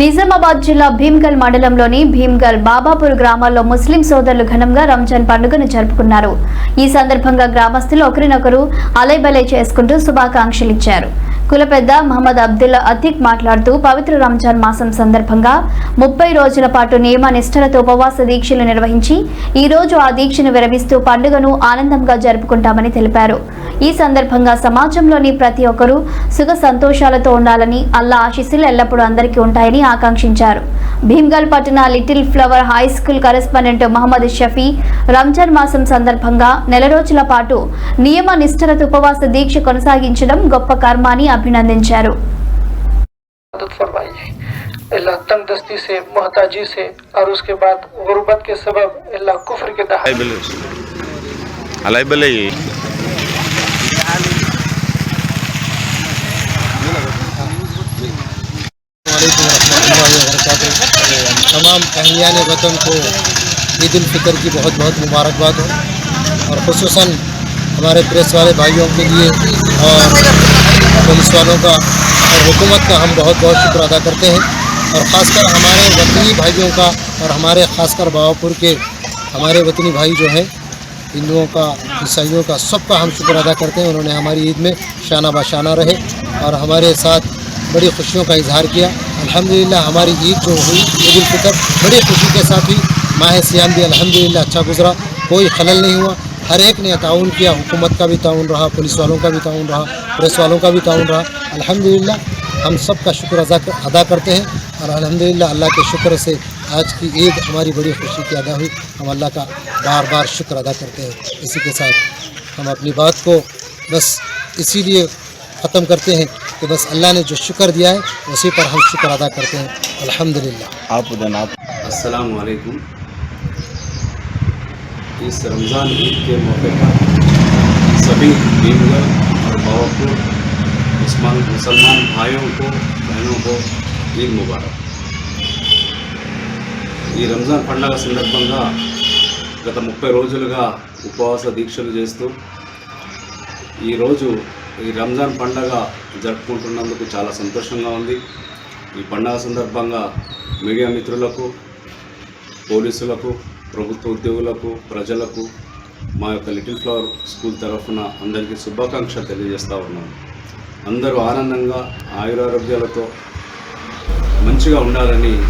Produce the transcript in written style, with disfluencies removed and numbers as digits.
నిజామాబాద్ జిల్లా భీమ్గల్ మండలంలోని భీమ్గల్ బాబాపూర్ గ్రామాల్లో ముస్లిం సోదరులు ఘనంగా రంజాన్ పండుగను జరుపుకున్నారు. ఈ సందర్భంగా గ్రామస్తులు ఒకరినొకరు అలైబలై చేసుకుంటూ శుభాకాంక్షలు ఇచ్చారు. కుల పెద్ద మహమ్మద్ అబ్దుల్లా అతీక్ మాట్లాడుతూ పవిత్ర రంజాన్ మాసం సందర్భంగా 30 రోజుల పాటు నియమ నిష్ఠలతో ఉపవాస దీక్షలు నిర్వహించి ఈ రోజు ఆ దీక్షను విరమిస్తూ పండుగను ఆనందంగా జరుపుకుంటామని తెలిపారు. ఈ సందర్భంగా సమాజంలోని ప్రతి ఒక్కరూ సుఖ సంతోషాలతో ఉండాలని అల్లా ఆశీస్సులు ఎల్లప్పుడూ అందరికీ ఉంటాయని ఆకాంక్షించారు. భీమ్గల్ పట్టణ little flower high school correspondent Mohammed Shafi Ramzan మాసం సందర్భంగా నెల రోజుల పాటు నియమ నిష్ఠలతో ఉపవాస దీక్ష కొనసాగించడం గొప్ప కర్మ అని అభినందించారు. अल्लाह तंगदस्ती से, मोहताजी से और उसके बाद गुर्बत के सबब अल्लाह कुफ्र के तमाम अहलियान वतन को ईद उल फितर की बहुत बहुत मुबारकबाद हो और ख़ुसूसन हमारे प्रेस वाले भाइयों के लिए और पुलिस वालों का और हुकूमत का हम बहुत बहुत शुक्र अदा करते हैं और ख़ासकर हमारे वतनी भाइयों का और हमारे ख़ासकर बाबापुर के हमारे वतनी भाई जो हैं हिंदुओं का, ईसाइयों का, सबका हम शुक्र अदा करते हैं। उन्होंने हमारी ईद में शाना बाशाना रहे और हमारे साथ बड़ी खुशियों का इजहार किया। अल्हम्दुलिल्लाह हमारी ईद जो हुई ईद उल फितर बड़ी खुशी के साथ हुई। माह सियाम भी अल्हम्दुलिल्लाह अच्छा गुजरा, कोई खलल नहीं हुआ। हर एक ने ताउन किया, हुकूमत का भी ताउन रहा, पुलिस वालों का भी ताउन रहा, प्रेस वालों का भी ताउन रहा। अल्हम्दुलिल्लाह हम सब का शुक्र अदा करते हैं और अल्हम्दुलिल्लाह अल्लाह के शुक्र से आज की ईद हमारी बड़ी खुशी की अदा हुई। हम अल्लाह का बार बार शुक्र अदा करते हैं। इसी के साथ हम अपनी बात को बस इसीलिए ख़त्म करते हैं कि बस अल्लाह ने जो शुक्र दिया है उसी पर हम शुक्र अदा करते हैं। अल्हम्दुलिल्लाह। आप जनाब अस्सलाम वालेकुम। इस रमज़ान ईद के मौके पर सभी भीमगल और बाबापुर मुसलमान भाइयों को, बहनों को ईद मुबारक। ఈ రంజాన్ పండుగ సందర్భంగా గత 30 రోజులుగా ఉపవాస దీక్షలు చేస్తూ ఈరోజు ఈ రంజాన్ పండుగ జరుపుకుంటున్నందుకు చాలా సంతోషంగా ఉంది. ఈ పండుగ సందర్భంగా మీడియా మిత్రులకు, పోలీసులకు, ప్రభుత్వ ఉద్యోగులకు, ప్రజలకు మా యొక్క లిటిల్ ఫ్లవర్ స్కూల్ తరఫున అందరికీ శుభాకాంక్షలు తెలియజేస్తూ ఉన్నాను. అందరూ ఆనందంగా ఆయురారోగ్యాలతో మంచిగా ఉండాలని